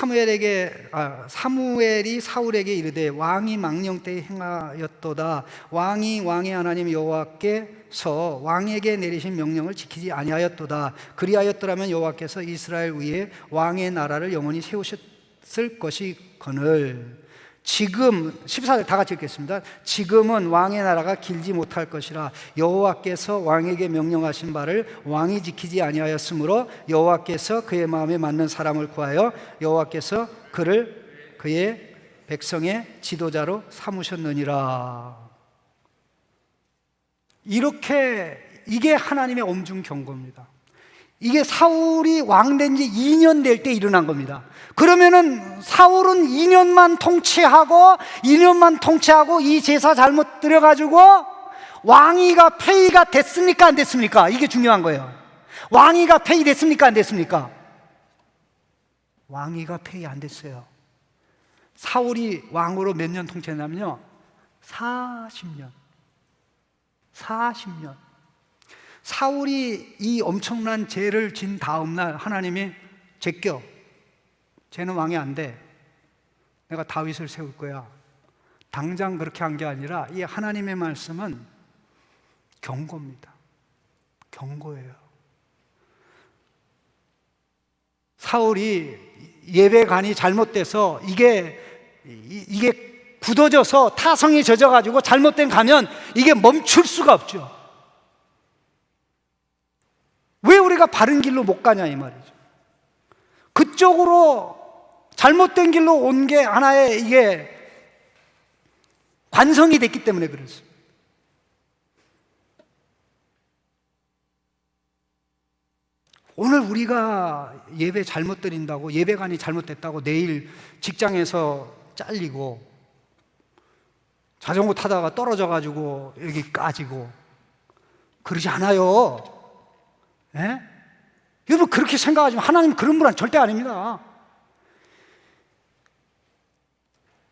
[SPEAKER 1] 사울에게 이르되 왕이 망령 때에 행하였도다. 왕이 왕의 하나님 여호와께서 왕에게 내리신 명령을 지키지 아니하였도다. 그리하였더라면 여호와께서 이스라엘 위에 왕의 나라를 영원히 세우셨을 것이거늘. 지금 14절 다 같이 읽겠습니다. 지금은 왕의 나라가 길지 못할 것이라. 여호와께서 왕에게 명령하신 바를 왕이 지키지 아니하였으므로 여호와께서 그의 마음에 맞는 사람을 구하여 여호와께서 그를 그의 백성의 지도자로 삼으셨느니라. 이게 하나님의 엄중 경고입니다. 이게 사울이 왕된 지 2년 될 때 일어난 겁니다. 그러면은 사울은 2년만 통치하고 이 제사 잘못 들여가지고 왕위가 폐위가 됐습니까? 안 됐습니까? 이게 중요한 거예요. 왕위가 폐위됐습니까? 안 됐습니까? 왕위가 폐위 안 됐어요. 사울이 왕으로 몇 년 통치했냐면요, 40년. 사울이 이 엄청난 죄를 진 다음 날 하나님이 제껴, 쟤는 왕이 안 돼, 내가 다윗을 세울 거야. 당장 그렇게 한 게 아니라 이 하나님의 말씀은 경고입니다. 경고예요. 사울이 예배관이 잘못돼서 이게 굳어져서 타성이 젖어가지고 잘못된 가면 이게 멈출 수가 없죠. 왜 우리가 바른 길로 못 가냐 이 말이죠. 그쪽으로 잘못된 길로 온 게 하나의 이게 관성이 됐기 때문에 그렇습니다. 오늘 우리가 예배 잘못 드린다고, 예배관이 잘못됐다고 내일 직장에서 잘리고 자전거 타다가 떨어져가지고 여기 까지고 그러지 않아요. 예? 여러분 그렇게 생각하지만 하나님 그런 분은 절대 아닙니다.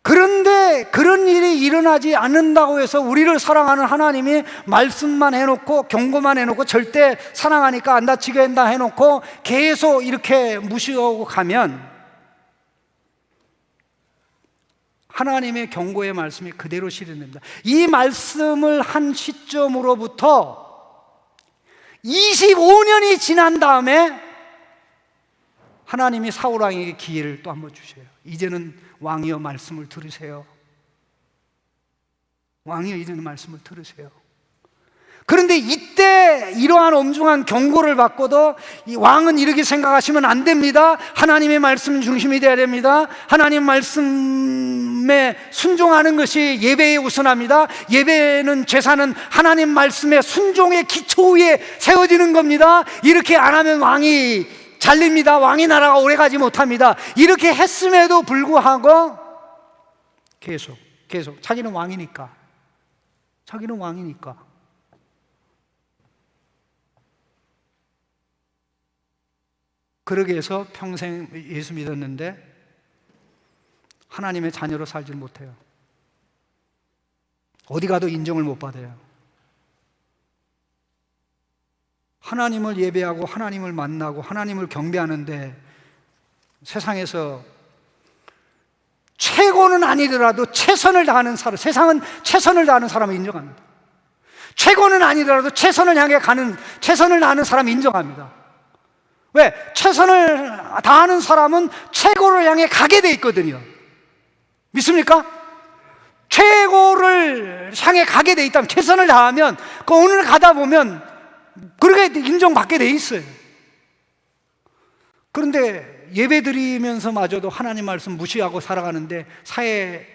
[SPEAKER 1] 그런데 그런 일이 일어나지 않는다고 해서 우리를 사랑하는 하나님이 말씀만 해놓고 경고만 해놓고 절대 사랑하니까 안 다치게 한다 해놓고 계속 이렇게 무시하고 가면 하나님의 경고의 말씀이 그대로 실현됩니다. 이 말씀을 한 시점으로부터 25년이 지난 다음에 하나님이 사울 왕에게 기회를 또 한번 주셔요. 이제는 왕이여 말씀을 들으세요. 왕이여 이제는 말씀을 들으세요. 그런데 이때 이러한 엄중한 경고를 받고도 이 왕은 이렇게 생각하시면 안 됩니다. 하나님의 말씀 중심이 되어야 됩니다. 하나님 말씀에 순종하는 것이 예배에 우선합니다. 예배는 제사는 하나님 말씀의 순종의 기초 위에 세워지는 겁니다. 이렇게 안 하면 왕이 잘립니다. 왕의 나라가 오래가지 못합니다. 이렇게 했음에도 불구하고 계속 자기는 왕이니까 그러게 해서 평생 예수 믿었는데 하나님의 자녀로 살지 못해요. 어디 가도 인정을 못 받아요. 하나님을 예배하고 하나님을 만나고 하나님을 경배하는데 세상에서 최고는 아니더라도 최선을 다하는 사람, 세상은 최선을 다하는 사람을 인정합니다. 최고는 아니더라도 최선을 다하는 사람을 인정합니다. 왜? 최선을 다하는 사람은 최고를 향해 가게 돼 있거든요. 믿습니까? 최고를 향해 가게 돼 있다면, 최선을 다하면 그 오늘 가다 보면 그렇게 인정받게 돼 있어요. 그런데 예배드리면서마저도 하나님 말씀 무시하고 살아가는데 사회의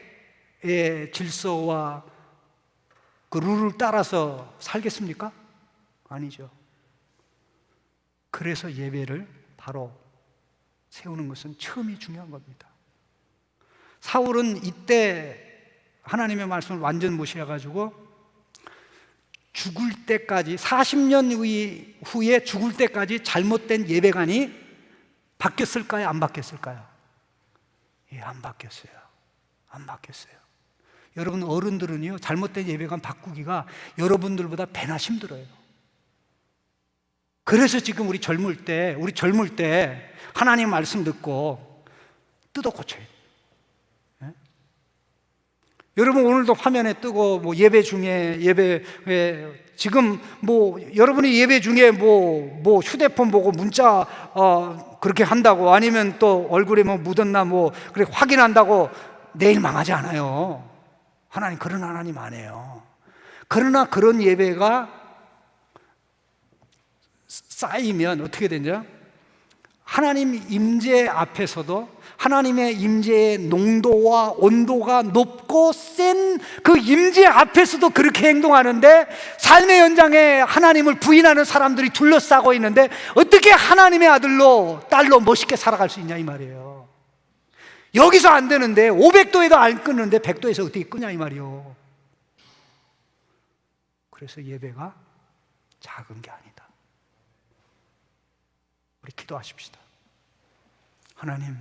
[SPEAKER 1] 질서와 그 룰을 따라서 살겠습니까? 아니죠. 그래서 예배를 바로 세우는 것은 처음이 중요한 겁니다. 사울은 이때 하나님의 말씀을 완전 무시해가지고 죽을 때까지 40년 후에 죽을 때까지 잘못된 예배관이 바뀌었을까요? 안 바뀌었을까요? 예, 안 바뀌었어요. 안 바뀌었어요. 여러분 어른들은요, 잘못된 예배관 바꾸기가 여러분들보다 배나 힘들어요. 그래서 지금 우리 젊을 때 하나님 말씀 듣고 뜯어 고쳐야 돼요. 예? 여러분 오늘도 화면에 뜨고 뭐 예배 중에 지금 뭐 여러분이 예배 중에 뭐 휴대폰 보고 문자 그렇게 한다고, 아니면 또 얼굴에 뭐 묻었나 뭐 그렇게 확인한다고 내일 망하지 않아요. 하나님 그런 하나님 아니에요. 그러나 그런 예배가 쌓이면 어떻게 되냐? 하나님 임재 앞에서도 하나님의 임재의 농도와 온도가 높고 센 그 임재 앞에서도 그렇게 행동하는데, 삶의 연장에 하나님을 부인하는 사람들이 둘러싸고 있는데 어떻게 하나님의 아들로 딸로 멋있게 살아갈 수 있냐 이 말이에요. 여기서 안 되는데 500도에도 안 끊는데 100도에서 어떻게 끄냐 이 말이에요. 그래서 예배가 작은 게 아니다. 우리 기도하십시다. 하나님,